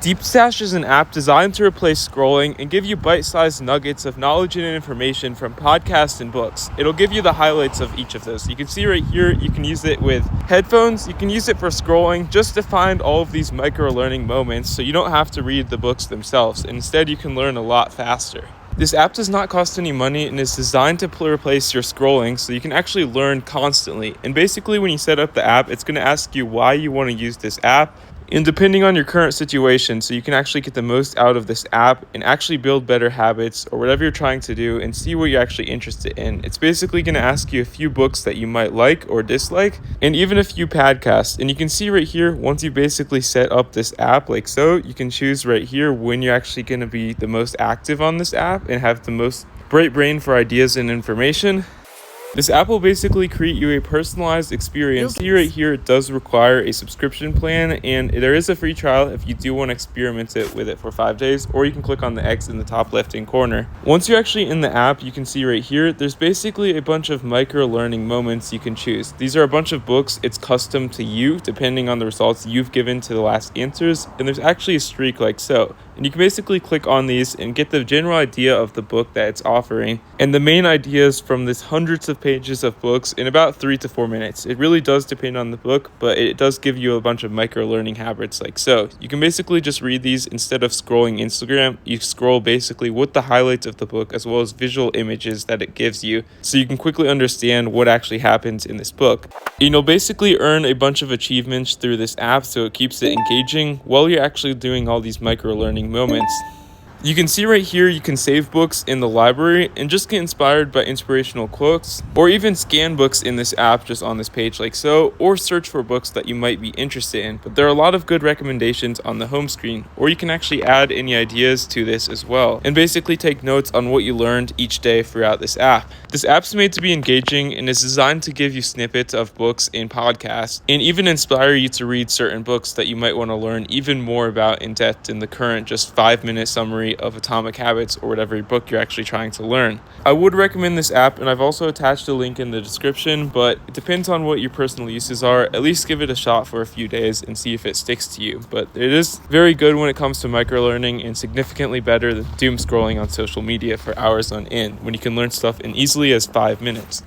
Deepstash is an app designed to replace scrolling and give you bite-sized nuggets of knowledge and information from podcasts and books. It'll give you the highlights of each of those. You can see right here, you can use it with headphones, you can use it for scrolling just to find all of these micro-learning moments so you don't have to read the books themselves. Instead, you can learn a lot faster. This app does not cost any money and is designed to replace your scrolling so you can actually learn constantly. And basically when you set up the app, it's going to ask you why you want to use this app. And depending on your current situation, so you can actually get the most out of this app and actually build better habits or whatever you're trying to do and see what you're actually interested in. It's basically going to ask you a few books that you might like or dislike and even a few podcasts. And you can see right here, once you basically set up this app like so, you can choose right here when you're actually going to be the most active on this app and have the most bright brain for ideas and information. This app will basically create you a personalized experience. See right here, it does require a subscription plan, and there is a free trial if you do want to experiment with it for 5 days, or you can click on the X in the top left-hand corner. Once you're actually in the app, you can see right here, there's basically a bunch of micro-learning moments you can choose. These are a bunch of books. It's custom to you, depending on the results you've given to the last answers, and there's actually a streak like so. And you can basically click on these and get the general idea of the book that it's offering and the main ideas from this hundreds of pages of books in about 3 to 4 minutes. It really does depend on the book, but it does give you a bunch of micro learning habits like so. You can basically just read these instead of scrolling Instagram. You scroll basically with the highlights of the book as well as visual images that it gives you so you can quickly understand what actually happens in this book. You'll basically earn a bunch of achievements through this app so it keeps it engaging while you're actually doing all these micro learning moments. You can see right here, you can save books in the library and just get inspired by inspirational quotes, or even scan books in this app just on this page like so, or search for books that you might be interested in. But there are a lot of good recommendations on the home screen, or you can actually add any ideas to this as well, and basically take notes on what you learned each day throughout this app. This app's made to be engaging and is designed to give you snippets of books and podcasts, and even inspire you to read certain books that you might want to learn even more about in depth in the current just 5-minute summary of Atomic Habits or whatever book you're actually trying to learn. I would recommend this app, and I've also attached a link in the description, but it depends on what your personal uses are. At least give it a shot for a few days and see if it sticks to you. But it is very good when it comes to microlearning and significantly better than doom scrolling on social media for hours on end when you can learn stuff in easily as 5 minutes.